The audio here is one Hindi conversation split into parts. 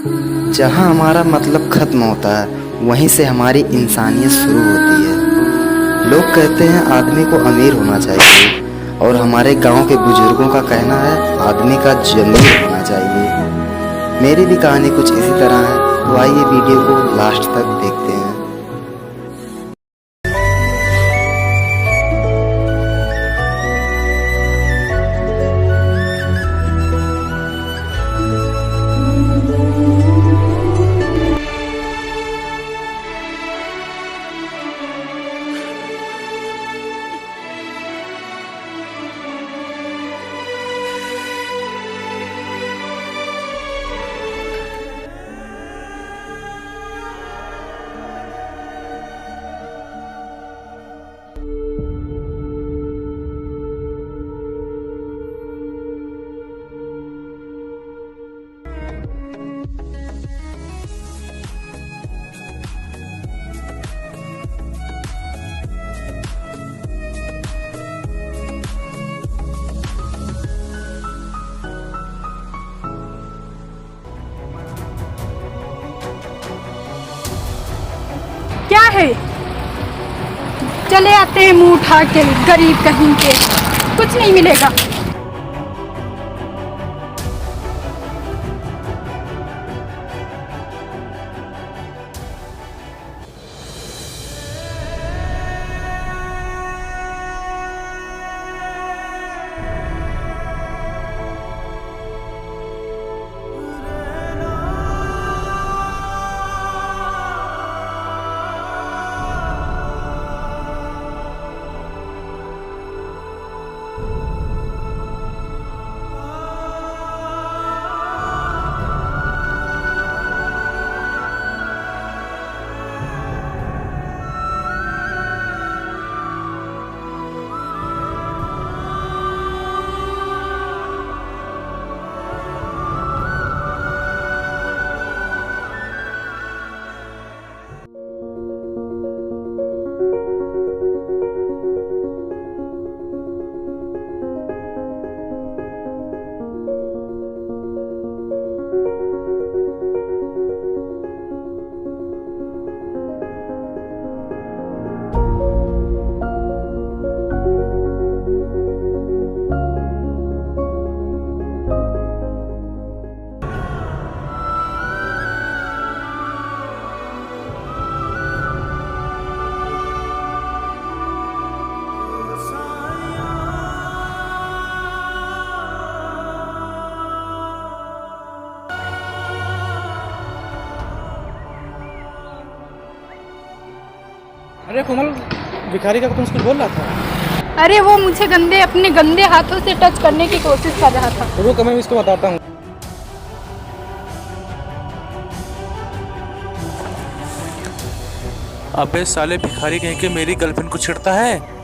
जहाँ हमारा मतलब खत्म होता है वहीं से हमारी इंसानियत शुरू होती है। लोग कहते हैं आदमी को अमीर होना चाहिए और हमारे गांव के बुजुर्गों का कहना है आदमी का ज़मीर होना चाहिए। मेरी भी कहानी कुछ इसी तरह है, तो आइए वीडियो को लास्ट तक देखते हैं। क्या है? चले आते हैं मुंह उठा के, गरीब कहीं के, कुछ नहीं मिलेगा। अरे कोमल, भिखारी का तुम कुछ बोल रहा था? अरे वो मुझे अपने गंदे हाथों से टच करने की कोशिश कर रहा था। रुको, मैं इसको बताता हूँ। अबे साले भिखारी कहीं के मेरी गर्लफ्रेंड को छिड़ता है।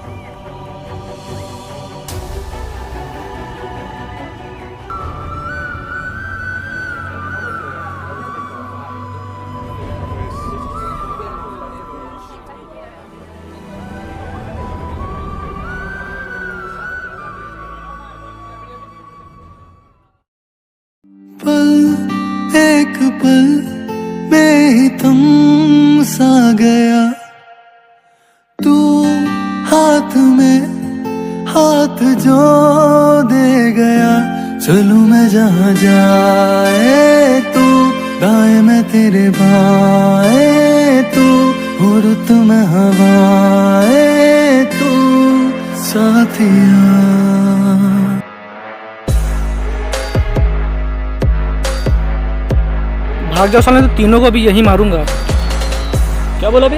एक पल में ही तुम सा गया, तू हाथ में हाथ जो दे गया। चलूं मैं जहाँ जाए तू, दाएं में तेरे बाएं तू, हो रुत में हवाएं तू, साथिया। भाग जाओ साले, तो तीनों को भी यही मारूंगा। क्या बोला बे?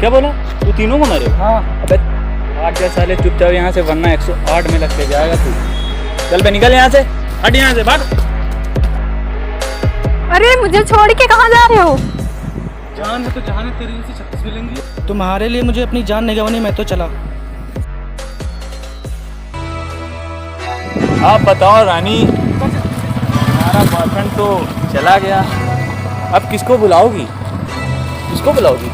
क्या बोला? तू तीनों को मारे? हाँ। अबे भाग जा साले चुपचाप यहाँ से, वरना 108 में लग के जाएगा तू। चल बे, निकल यहाँ से, हट यहाँ से, भाग। अरे मुझे छोड़ के कहाँ जा रहे हो? जान है तो जहान है, तेरी जैसी 36 मिलेंगी। तुम्हारे लिए मुझे अपनी जान नहीं गंवानी, मैं तो चला। आप बताओ रानी, तुम्हारा बॉयफ्रेंड तो चला गया, अब किसको बुलाओगी? किसको बुलाओगी?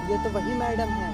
ये तो वही मैडम है।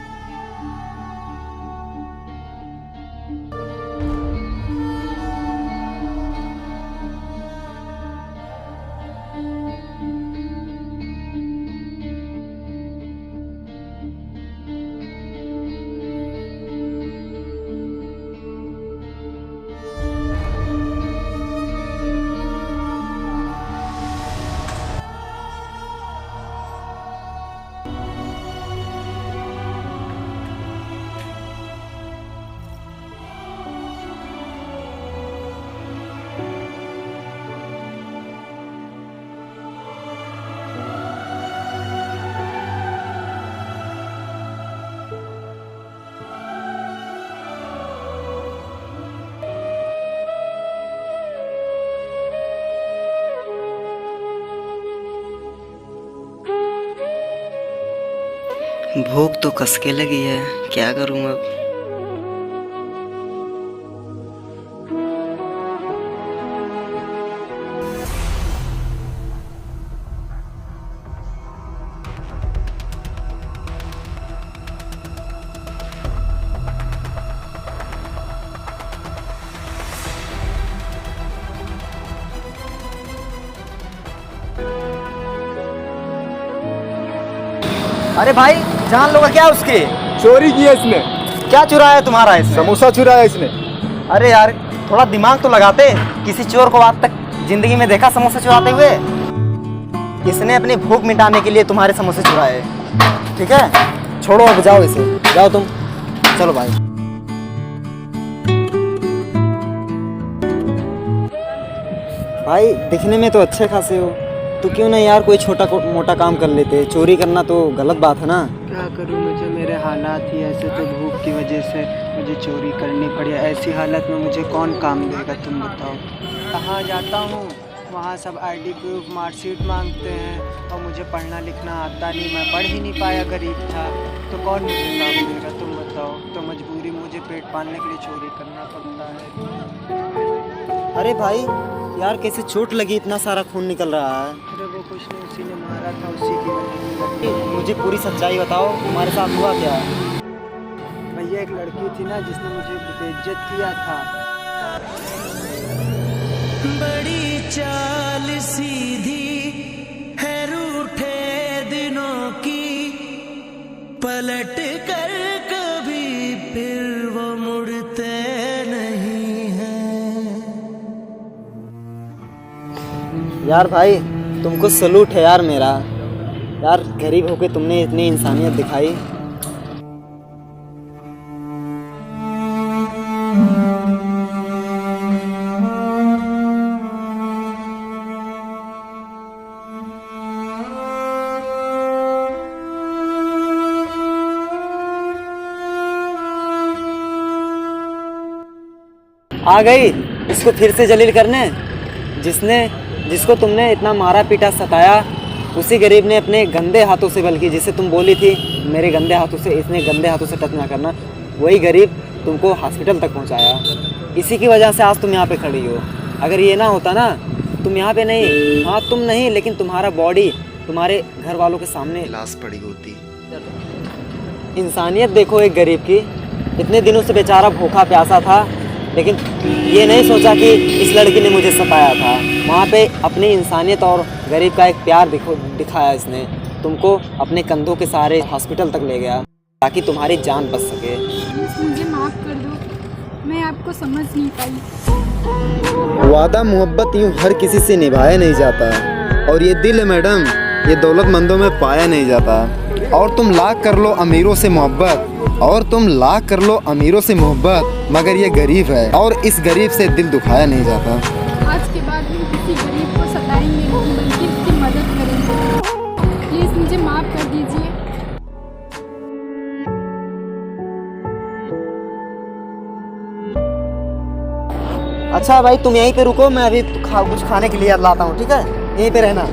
भूख तो कसके लगी है, क्या करूं अब। अरे भाई, जान लोगे क्या उसके? चोरी किया इसने। क्या चुराया है तुम्हारा इसने? समोसा चुराया इसने। अरे यार, थोड़ा दिमाग तो लगाते। किसी चोर को आज तक जिंदगी में देखा समोसे चुराते हुए? इसने अपनी भूख मिटाने के लिए तुम्हारे समोसे चुराए। ठीक है, छोड़ो अब, जाओ इसे, जाओ तुम, चलो भाई। भाई दिखने में तो अच्छे खासे हो, तो क्यों ना यार कोई छोटा मोटा काम कर लेते। चोरी करना तो गलत बात है ना। क्या करूं, मुझे मेरे हालात ही ऐसे, तो भूख की वजह से मुझे चोरी करनी पड़ी। ऐसी हालत में मुझे कौन काम देगा, तुम बताओ। कहाँ जाता हूँ वहाँ सब आईडी प्रूफ, मार्कशीट मांगते हैं, और मुझे पढ़ना लिखना आता नहीं, मैं पढ़ ही नहीं पाया, गरीब था, तो कौन मुझे काम देगा, तुम बताओ। तो मजबूरी मुझे पेट पालने के लिए चोरी करना पड़ता है। अरे भाई यार, कैसे चोट लगी, इतना सारा खून निकल रहा है। अरे वो कुछ नहीं, उसी ने मारा था, उसी की वजह से। मुझे पूरी सच्चाई बताओ, तुम्हारे साथ हुआ क्या? भैया एक लड़की थी ना जिसने मुझे बेइज्जत किया था। बड़ी चाल सीधी है रूठे दिनों की, पलट कर कभी फिर वो मुड़ते नहीं हैं। यार भाई, तुमको सलूट है यार मेरा। यार गरीब होके तुमने इतनी इंसानियत दिखाई। आ गई इसको फिर से जलील करने, जिसको तुमने इतना मारा पीटा सताया, उसी गरीब ने अपने गंदे हाथों से, बल्कि जिसे तुम बोली थी मेरे गंदे हाथों से, इसने गंदे हाथों से टच ना करना, वही गरीब तुमको हॉस्पिटल तक पहुंचाया। इसी की वजह से आज तुम यहाँ पे खड़ी हो। अगर ये ना होता ना, तुम यहाँ पे नहीं, हाँ तुम नहीं, लेकिन तुम्हारा बॉडी तुम्हारे घर वालों के सामने लाश पड़ी होती। इंसानियत देखो एक गरीब की, इतने दिनों से बेचारा भूखा प्यासा था, लेकिन ये नहीं सोचा कि इस लड़की ने मुझे सताया था। वहाँ पे अपनी इंसानियत और गरीब का एक प्यार दिखाया इसने। तुमको अपने कंधों के सहारे हॉस्पिटल तक ले गया ताकि तुम्हारी जान बच सके। मुझे माफ़ कर दो, मैं आपको समझ नहीं पाई। वादा मोहब्बत यूँ हर किसी से निभाया नहीं जाता, और ये दिल है मैडम, ये दौलतमंदों में पाया नहीं जाता। और तुम लाख कर लो अमीरों से मोहब्बत, मगर ये गरीब है, और इस गरीब से दिल दुखाया नहीं जाता। आज के बाद हम किसी गरीब को सताएंगे नहीं, बल्कि उसकी मदद करेंगे। प्लीज़ मुझे माफ़ कर दीजिए। अच्छा भाई, तुम यहीं पे रुको, मैं अभी कुछ खाने के लिए लाता हूँ, ठीक है? यहीं पे रहना।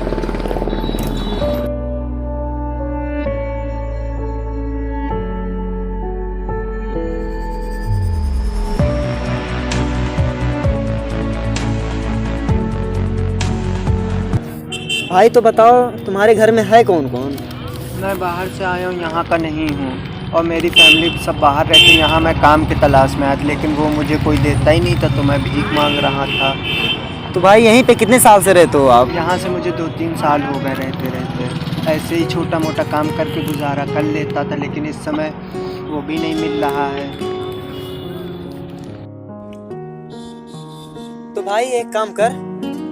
भाई तो बताओ, तुम्हारे घर में है कौन कौन? मैं बाहर से आया हूँ, यहाँ का नहीं हूँ और मेरी फैमिली सब बाहर रहती है। यहाँ मैं काम की तलाश में आया था, लेकिन वो मुझे कोई देता ही नहीं था, तो मैं भीख मांग रहा था। तो भाई यहीं पे कितने साल से रहते हो आप? यहाँ से मुझे 2-3 साल हो गए रहते रहते। ऐसे ही छोटा मोटा काम करके गुजारा कर लेता था, लेकिन इस समय वो भी नहीं मिल रहा है। तो भाई एक काम कर,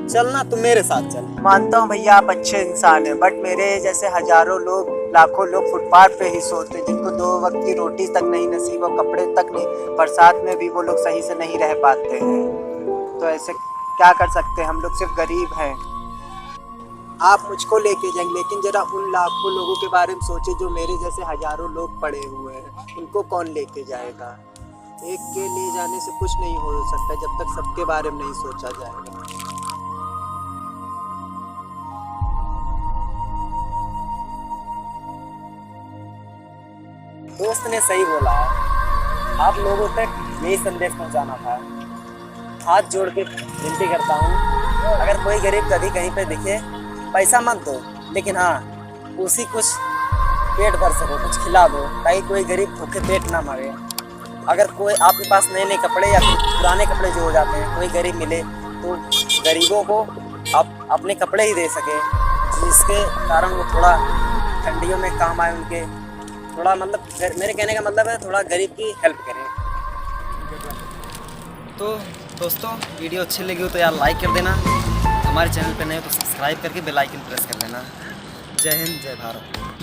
चलना तू मेरे साथ चल। मानता हूँ भैया आप अच्छे इंसान हैं, बट मेरे जैसे हजारों लोग, लाखों लोग फुटपाथ पे ही सोते हैं, जिनको 2 वक्त की रोटी तक नहीं नसीब और कपड़े तक नहीं, बरसात में भी वो लोग सही से नहीं रह पाते हैं। तो ऐसे क्या कर सकते हैं, हम लोग सिर्फ गरीब हैं। आप मुझको लेके जाएंगे, लेकिन जरा उन लाखों लोगों के बारे में सोचे जो मेरे जैसे हजारों लोग पड़े हुए हैं, उनको कौन लेके जाएगा। एक के ले जाने से कुछ नहीं हो सकता जब तक सबके बारे में नहीं सोचा जाएगा। दोस्त ने सही बोला है, आप लोगों तक यही संदेश पहुंचाना था। हाथ जोड़ के विनती करता हूँ, अगर कोई गरीब कभी कहीं पे दिखे, पैसा मत दो, लेकिन हाँ उसी कुछ पेट भर सको, कुछ खिला दो, ताकि कोई गरीब भूखे पेट ना मरे। अगर कोई आपके पास नए नए कपड़े या पुराने कपड़े जो हो जाते हैं, कोई गरीब मिले तो गरीबों को आप अपने कपड़े ही दे सके, जिसके कारण वो थोड़ा ठंडियों में काम आए उनके। थोड़ा मतलब मेरे कहने का मतलब है थोड़ा गरीब की हेल्प करें। तो दोस्तों वीडियो अच्छी लगी हो तो यार लाइक कर देना, हमारे चैनल पे नए हो तो सब्सक्राइब करके बेल आइकन प्रेस कर देना। जय हिंद, जय भारत।